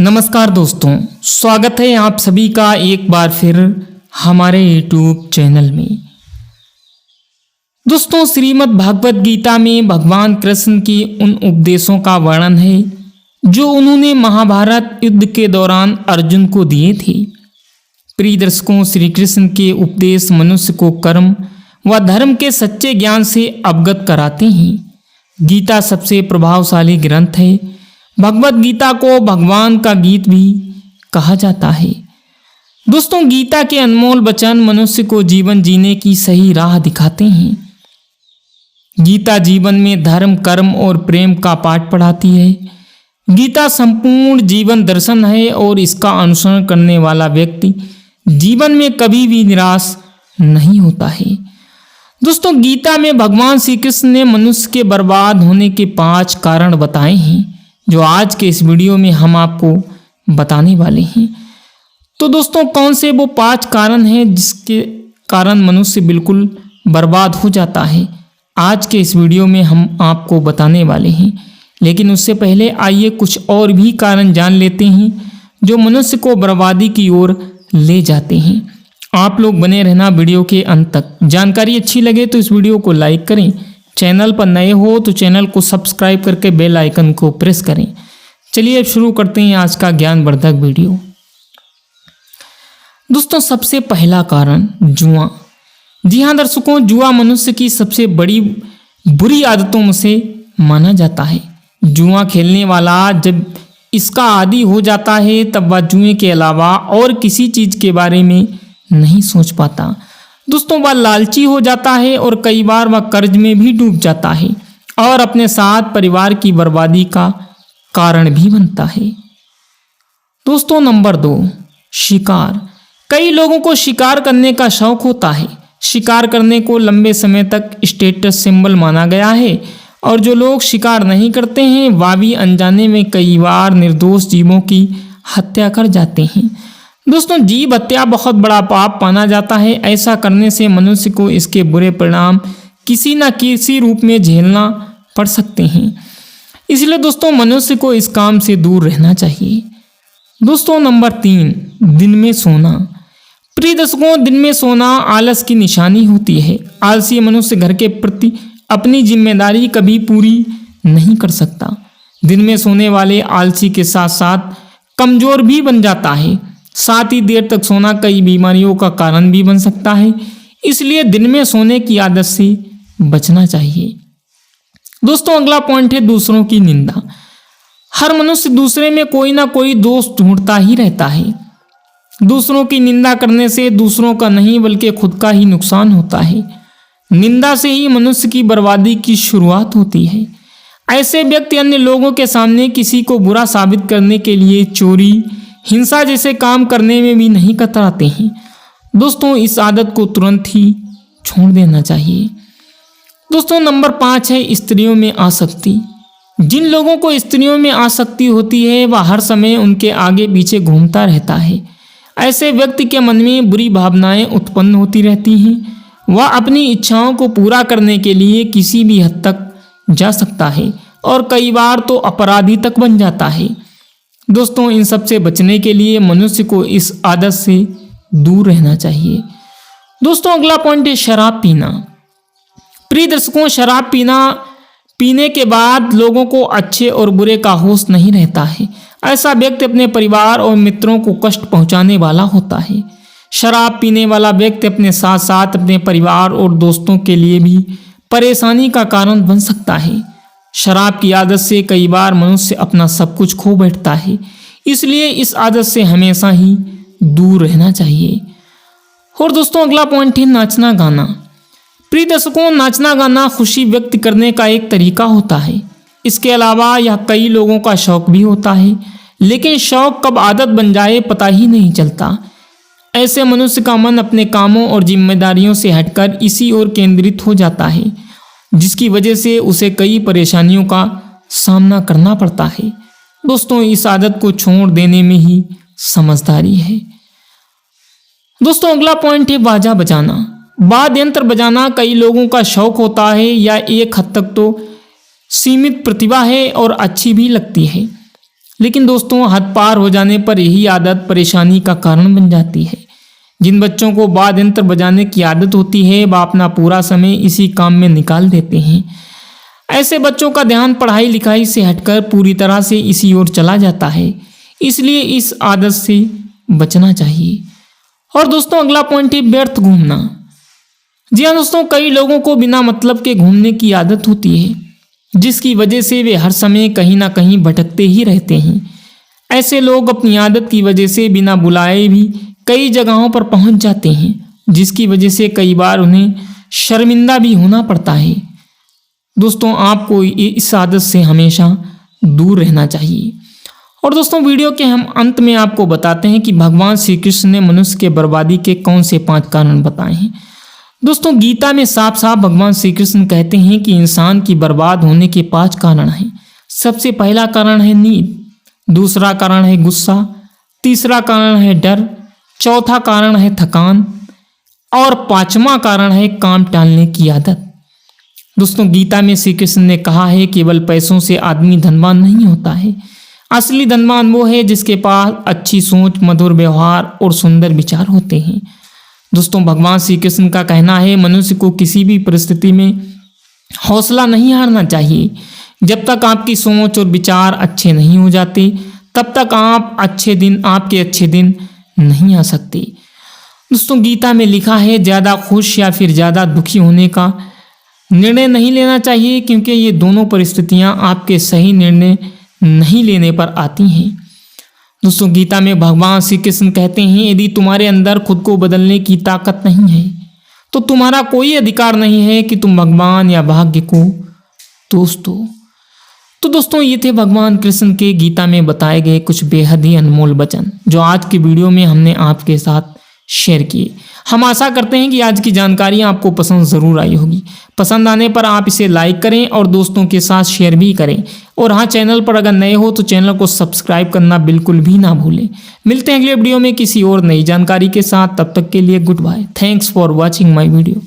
नमस्कार दोस्तों, स्वागत है आप सभी का एक बार फिर हमारे YouTube चैनल में। दोस्तों, श्रीमद् भागवत गीता में भगवान कृष्ण की उन उपदेशों का वर्णन है जो उन्होंने महाभारत युद्ध के दौरान अर्जुन को दिए थे। प्रिय दर्शकों, श्री कृष्ण के उपदेश मनुष्य को कर्म व धर्म के सच्चे ज्ञान से अवगत कराते हैं। गीता सबसे प्रभावशाली ग्रंथ है। भगवत गीता को भगवान का गीत भी कहा जाता है। दोस्तों, गीता के अनमोल वचन मनुष्य को जीवन जीने की सही राह दिखाते हैं। गीता जीवन में धर्म, कर्म और प्रेम का पाठ पढ़ाती है। गीता संपूर्ण जीवन दर्शन है और इसका अनुसरण करने वाला व्यक्ति जीवन में कभी भी निराश नहीं होता है। दोस्तों, गीता में भगवान श्री कृष्ण ने मनुष्य के बर्बाद होने के 5 कारण बताए हैं जो आज के इस वीडियो में हम आपको बताने वाले हैं। तो दोस्तों, कौन से वो 5 कारण हैं जिसके कारण मनुष्य बिल्कुल बर्बाद हो जाता है, आज के इस वीडियो में हम आपको बताने वाले हैं। लेकिन उससे पहले आइए कुछ और भी कारण जान लेते हैं जो मनुष्य को बर्बादी की ओर ले जाते हैं। आप लोग बने रहना वीडियो के अंत तक। जानकारी अच्छी लगे तो इस वीडियो को लाइक करें। चैनल पर नए हो तो चैनल को सब्सक्राइब करके बेल आइकन को प्रेस करें। चलिए अब शुरू करते हैं आज का ज्ञानवर्धक वीडियो। दोस्तों, सबसे पहला कारण जुआ। जी हाँ दर्शकों, जुआ मनुष्य की सबसे बड़ी बुरी आदतों में से माना जाता है। जुआ खेलने वाला जब इसका आदी हो जाता है तब वह जुए के अलावा और किसी चीज के बारे में नहीं सोच पाता। दोस्तों, वह लालची हो जाता है और कई बार वह कर्ज में भी डूब जाता है और अपने साथ परिवार की बर्बादी का कारण भी बनता है। दोस्तों, नंबर 2, शिकार। कई लोगों को शिकार करने का शौक होता है। शिकार करने को लंबे समय तक स्टेटस सिंबल माना गया है और जो लोग शिकार नहीं करते हैं वह भी अनजाने में कई बार निर्दोष जीवों की हत्या कर जाते हैं। दोस्तों, जीव हत्या बहुत बड़ा पाप माना जाता है। ऐसा करने से मनुष्य को इसके बुरे परिणाम किसी न किसी रूप में झेलना पड़ सकते हैं। इसलिए दोस्तों, मनुष्य को इस काम से दूर रहना चाहिए। दोस्तों, नंबर 3, दिन में सोना। प्रिय दर्शकों, दिन में सोना आलस की निशानी होती है। आलसी मनुष्य घर के प्रति अपनी जिम्मेदारी कभी पूरी नहीं कर सकता। दिन में सोने वाले आलसी के साथ साथ कमजोर भी बन जाता है। साथ ही देर तक सोना कई बीमारियों का कारण भी बन सकता है। इसलिए दिन में सोने की आदत से बचना चाहिए। दोस्तों, अगला पॉइंट है दूसरों की निंदा। हर मनुष्य दूसरे में कोई ना कोई दोष ढूंढता ही रहता है। दूसरों की निंदा करने से दूसरों का नहीं बल्कि खुद का ही नुकसान होता है। निंदा से ही मनुष्य की बर्बादी की शुरुआत होती है। ऐसे व्यक्ति अन्य लोगों के सामने किसी को बुरा साबित करने के लिए चोरी, हिंसा जैसे काम करने में भी नहीं कतराते हैं। दोस्तों, इस आदत को तुरंत ही छोड़ देना चाहिए। दोस्तों, नंबर 5 है स्त्रियों में आसक्ति। जिन लोगों को स्त्रियों में आसक्ति होती है वह हर समय उनके आगे पीछे घूमता रहता है। ऐसे व्यक्ति के मन में बुरी भावनाएं उत्पन्न होती रहती हैं। वह अपनी इच्छाओं को पूरा करने के लिए किसी भी हद तक जा सकता है और कई बार तो अपराधी तक बन जाता है। दोस्तों, इन सब से बचने के लिए मनुष्य को इस आदत से दूर रहना चाहिए। दोस्तों, अगला पॉइंट है शराब पीना। प्रिय दर्शकों, शराब पीने के बाद लोगों को अच्छे और बुरे का होश नहीं रहता है। ऐसा व्यक्ति अपने परिवार और मित्रों को कष्ट पहुंचाने वाला होता है। शराब पीने वाला व्यक्ति अपने साथ साथ अपने परिवार और दोस्तों के लिए भी परेशानी का कारण बन सकता है। शराब की आदत से कई बार मनुष्य अपना सब कुछ खो बैठता है। इसलिए इस आदत से हमेशा ही दूर रहना चाहिए। और दोस्तों, अगला पॉइंट है नाचना गाना। प्रिय दर्शकों, नाचना गाना खुशी व्यक्त करने का एक तरीका होता है। इसके अलावा यह कई लोगों का शौक भी होता है, लेकिन शौक कब आदत बन जाए पता ही नहीं चलता। ऐसे मनुष्य का मन अपने कामों और जिम्मेदारियों से हटकर इसी ओर केंद्रित हो जाता है, जिसकी वजह से उसे कई परेशानियों का सामना करना पड़ता है। दोस्तों, इस आदत को छोड़ देने में ही समझदारी है। दोस्तों, अगला पॉइंट है बाजा बजाना। वाद्य यंत्र बजाना कई लोगों का शौक होता है या एक हद तक तो सीमित प्रतिभा है और अच्छी भी लगती है। लेकिन दोस्तों हद पार हो जाने पर यही आदत परेशानी का कारण बन जाती है। जिन बच्चों को वाद्य यंत्र बजाने की आदत होती है वह अपना पूरा समय इसी काम में निकाल देते हैं। ऐसे बच्चों का ध्यान पढ़ाई लिखाई से हटकर पूरी तरह से इसी ओर चला जाता है, इसलिए इस आदत से बचना चाहिए। और दोस्तों अगला पॉइंट है व्यर्थ घूमना। जी हाँ दोस्तों, कई लोगों को बिना मतलब के घूमने की आदत होती है, जिसकी वजह से वे हर समय कहीं ना कहीं भटकते ही रहते हैं। ऐसे लोग अपनी आदत की वजह से बिना बुलाए भी कई जगहों पर पहुंच जाते हैं, जिसकी वजह से कई बार उन्हें शर्मिंदा भी होना पड़ता है। दोस्तों आपको इस आदत से हमेशा दूर रहना चाहिए। और दोस्तों वीडियो के हम अंत में आपको बताते हैं कि भगवान श्री कृष्ण ने मनुष्य के बर्बादी के कौन से 5 कारण बताए हैं। दोस्तों गीता में साफ साफ भगवान श्री कृष्ण कहते हैं कि इंसान की बर्बाद होने के 5 कारण हैं। सबसे पहला कारण है नींद, दूसरा कारण है गुस्सा, तीसरा कारण है डर, चौथा कारण है थकान और 5वां कारण है काम टालने की आदत। दोस्तों गीता में श्री कृष्ण ने कहा है केवल पैसों से आदमी धनवान नहीं होता है, असली धनवान वो है जिसके पास अच्छी सोच, मधुर व्यवहार और सुंदर विचार होते हैं। दोस्तों भगवान श्री कृष्ण का कहना है मनुष्य को किसी भी परिस्थिति में हौसला नहीं हारना चाहिए। जब तक आपकी सोच और विचार अच्छे नहीं हो जाते तब तक आपके अच्छे दिन नहीं आ सकते। दोस्तों गीता में लिखा है ज़्यादा खुश या फिर ज़्यादा दुखी होने का निर्णय नहीं लेना चाहिए, क्योंकि ये दोनों परिस्थितियां आपके सही निर्णय नहीं लेने पर आती हैं। दोस्तों गीता में भगवान श्री कृष्ण कहते हैं यदि तुम्हारे अंदर खुद को बदलने की ताकत नहीं है तो तुम्हारा कोई अधिकार नहीं है कि तुम भगवान या भाग्य को दोष दो। तो दोस्तों ये थे भगवान कृष्ण के गीता में बताए गए कुछ बेहद ही अनमोल वचन जो आज की वीडियो में हमने आपके साथ शेयर किए। हम आशा करते हैं कि आज की जानकारियाँ आपको पसंद ज़रूर आई होगी। पसंद आने पर आप इसे लाइक करें और दोस्तों के साथ शेयर भी करें। और हाँ, चैनल पर अगर नए हो तो चैनल को सब्सक्राइब करना बिल्कुल भी ना भूलें। मिलते हैं अगले वीडियो में किसी और नई जानकारी के साथ, तब तक के लिए goodbye. Thanks for watching my video.